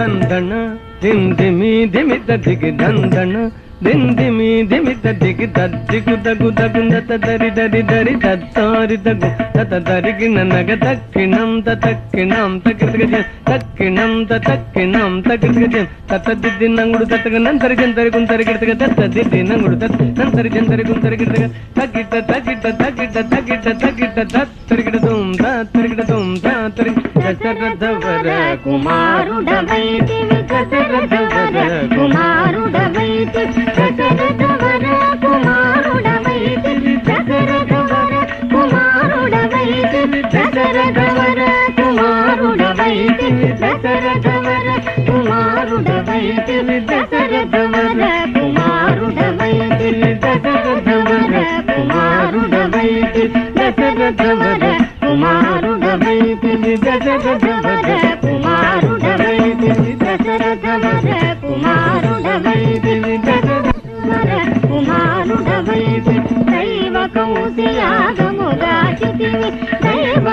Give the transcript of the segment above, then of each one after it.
దందన దిందిమి దిమి దదిగి దందన దిందిమి దిమి దదిగి దద్దిగు దగు దగుందత దరి దరి దరి దత్తారి దగు తత దరికి ననగ తక్కిణం తక్కిణం తక్కిగజ తక్కిణం తక్కిణం తక్కిగజ తత దిద్ది నంగుడు తతగ నంతరి జంతరి గుంతరి గిడతగ తత దిద్ది నంగుడు తత నంతరి జంతరి గుంతరి గిడతగ తగిట తగిట తగిట తగిట తగిట తత్తరిగిడ దుం తత్తరిగిడ దుం తత్తరి దశరథవర కుమారుడవైతివి దశరథవర కుమారుడవైతివి దశరథవర కుమారుడవైతివి దశరథవర కుమారుడవైతివి దశరథవర కుమారుడవైతివి దశరథవర కుమారుడవైతివి దశరథవర కుమారుడవైతివి దశరథవర కుమారుడవైతివి దశరథవర కుమారుడవైతివి దశరథవర కుమారుడవైతివి దశరథవర కుమారుడవైతివి దశరథవర కుమారుడవైతివి దైవ కౌశియాగముగాచితివి దైవ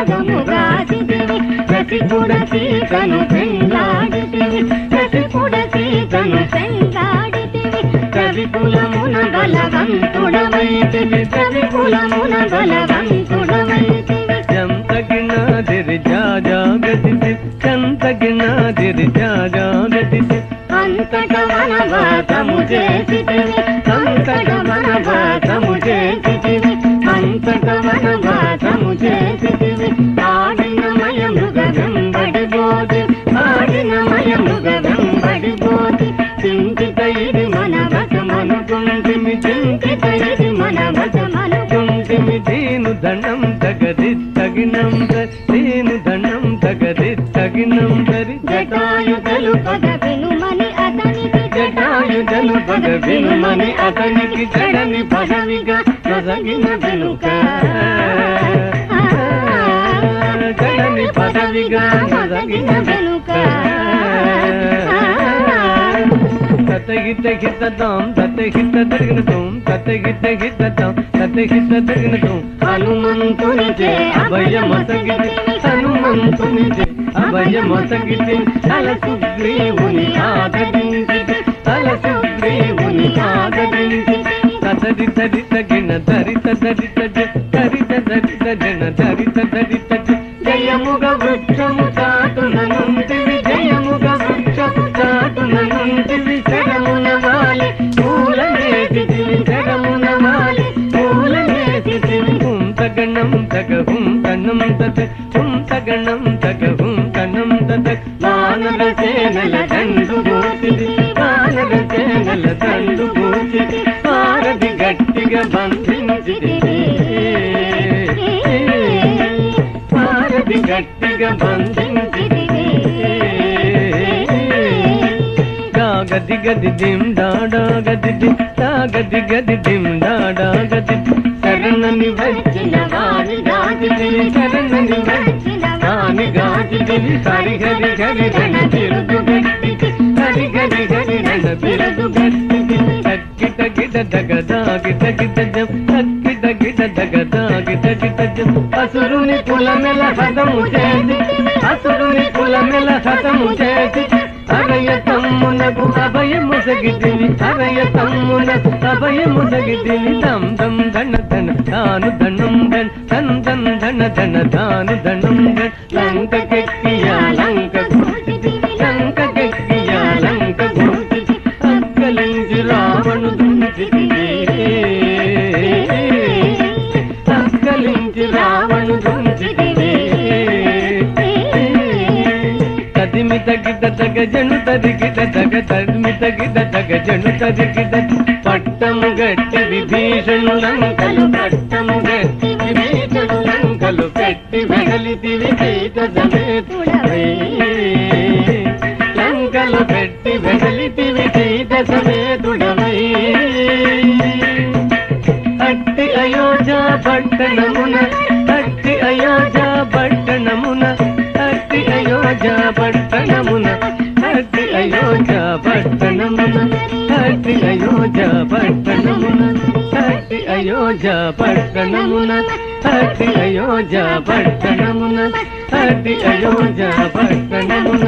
కౌశియాగముగాచితివి రసికుడ సీతను పెంగాడితివి రసికుడ సీతను పెంగాడితివి కవికులమున బలవంతుడవైతివి కవికులమున బలవంతుడవైతివి చంతగినాదిరి జాగతిసి చంతగినాదిరి జాగతిసి అంతట వనవాసము చేసితివి అంతట వనవాసము చేసితివి అంతట వనవాసము చేసితివి ఆడినమయ మృగ వెంబడిపోతి ఆడినమయ మృగ వెంబడిపోతి చింతితైది మన వశమనుకుంటిమి చింతితైది మన వశమనుకుంటిమి దీను దండం తగది తగినం దీను దండం తగది తగినం దరి జటాయుధలు పద వినుమని అతనికి జటాయుధలు పద వినుమని అతనికి జడని పదవిగా నొసగిన వెనుక జడని పదవిగా నొసగిన వెనుక తతగిత హితదాం తతహిత దర్గనతం తతగిత హితదాం తతహిత దర్గనతం హనుమంతుని చే అభయమసగితి హనుమంతునిచే అభయమసగితి తల సుగ్రీవుని ఆదరించితి తల సుగ్రీవుని ఆదరించితి తదరి తరి తగిన ధరిత ధరిత ధరిత ధరిత జన ధరిత ధరిత జయముగ వృక్షము చాటునంటివి జయముగ వృక్షము చాటునంటివి శరమున వాలి పూలనేసితివి శరమున వాలి పూలనేసితివి తగణం తగహుం కణం తత తగణం తగహుం కణం తత వానర సేనల దండు గోచితి వానర సేనల దండు గోచితి వారధి గట్టిగా బంధించితి వారధి గట్టిగా బంధించితి గది గది దిం డాడా గది దిం గది గది దిం డాడా గది శరణని వచ్చిన వారి గాజిదివి శరణని వచ్చిన వారి గాజిదివి హరి హరి హరి రణ బిరుదు గట్టిది హరి హరి హరి రణ బిరుదు గట్టిది తగ్గిట గిట దగదా గిట గిట జం తగ్గిట గిట దగదా గిట గిట జం అసురుని కులమెల హతము చేసి అసురుని కులమెల హతము చేసి అభయ తమ్మునకు అభయముసగిదివి అభయ తమ్మునకు అభయముసగిదివి దం దం ధన ధన తాను ధనం ధన్ ధన్ ధన్ ధన ధన తాను ధనం ధన్ లంకకెక్కియా లంక గోచితివి లంకకెక్కియా లంక గోచితి అక్కలించి రావణు దుంచితివి అక్కలించి రావణు దుంచితివి తదిమిత గిట తగ జను తదిగిట తగ తదిమిత గిట తగ జను తదిగిట పట్టము గట్టి విభీషణు లంకలు పట్టము గట్టి విభీషణు లంకలు పెట్టి వెగలితివి సీత సమేతుడవై లంకలు పెట్టి వెగలితివి సీత సమేతుడవై అట్టి అయోధ్య పట్టణమున అట్టి అయోధ్య పట్టణమున అట్టి అయోధ్య పట్టణమున అట్టి అయోధ్య పట్టణమున అట్టి అయోధ్య పట్టణమున అట్టి అయోధ్య పట్టణమున అట్టి అయోధ్య పట్టణమున అట్టి అయోధ్య పట్టణమున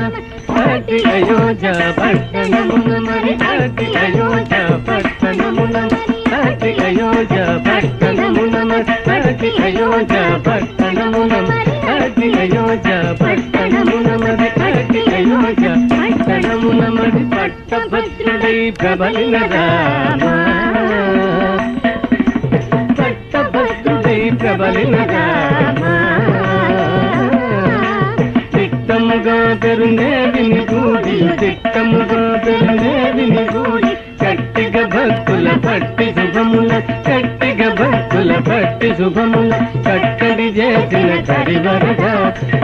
అయోధ్య పట్టణమున మరి అతి అయోధ్య పట్టణమున అతి అయోధ్య పట్టణమున మరి అతి అయోధ్య పట్టణమున అతి అయోధ్య పట్టణమున మరి అతి అయోధ్య పట్టణమున మరి పట్టభద్రుడై ప్రబలిన రామ పట్టభద్రుడై ప్రబలిన రామ తిట్టముగా పెరునేవిని గూడి తిట్టముగా పెరునేవిని గూడి కట్టిగ భక్తుల పట్టి శుభముల కట్టిగ భక్తుల పట్టి శుభముల కట్టడి చేసిన కరివరగా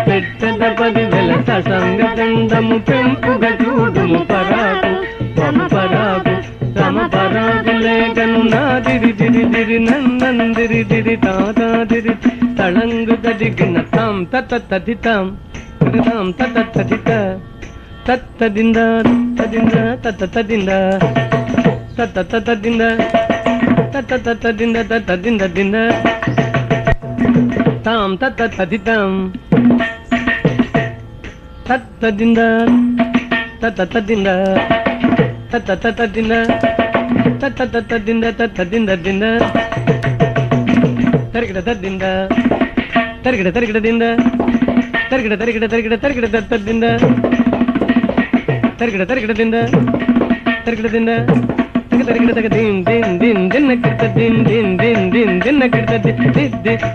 పెట్టద 10,000 ససంగ దండము పెంపుగా చూడుము పరాకు పరాకు తమ పరాకు లేఖను నాదిరి దిరి దిరి నందిరి దిరి తాదిరి తళంగు తదిగిన తాం తదితాం తాం తదిత తత్తదింద తదింద తదింద తదింద తదింద తదింద దింద తాం తదితాం తత్తదింద తదింద తదింద తదింద దింద తరిగిడ తదింద తరిగిడ దింద తరిగిడ తదింద తరిగిడ దింద తరిగిడ తగ దిన్ దిన్ దిన్ దిన్న కిర్త దిన్ దిన్ దిన్ దిన్ దిన్న కిర్త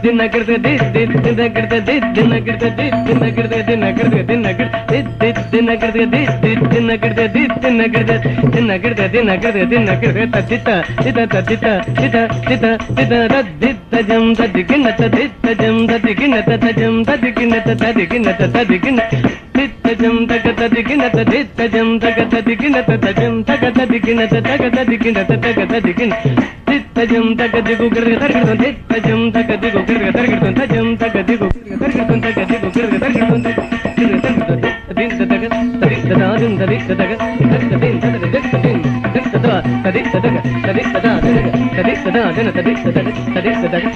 దిన్న కిర్త దిన్న కిర్త దిన్న కిర్త దిన్న కిర్త దిన్న కిర్త దిన్న కిర్త దిన్న కిర్త దిన్న కిర్త దిన్న కిర్త దిన్న కిర్త దిన్న కిర్త దిన్న కిర్త తదిత తదిత తిత తదిత జం తదిగిన తదిత జం తదిగిన తజం తదిగిన తదిగిన తదిగిన తిత్తజం తగ తదిగిన తదిత్తజం తగ తదిగిన తజం తగ తదిగిన తగ తదిగిన తగ తదిగిన తిత్తజం తగ దిగు గిర్గ తరగడం తిత్తజం తగ దిగు గిర్గ తరగడం తజం తగ దిగు తరగడం తగ దిగు గిర్గ తరగడం దిన్ తగ తదిత దాదం తదిత తగ తదిత తగ తదిత తదిత తగ తదిత దాదం తదిత దాదం తదిత తగ తదిత తగ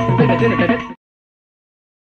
తదిత తగ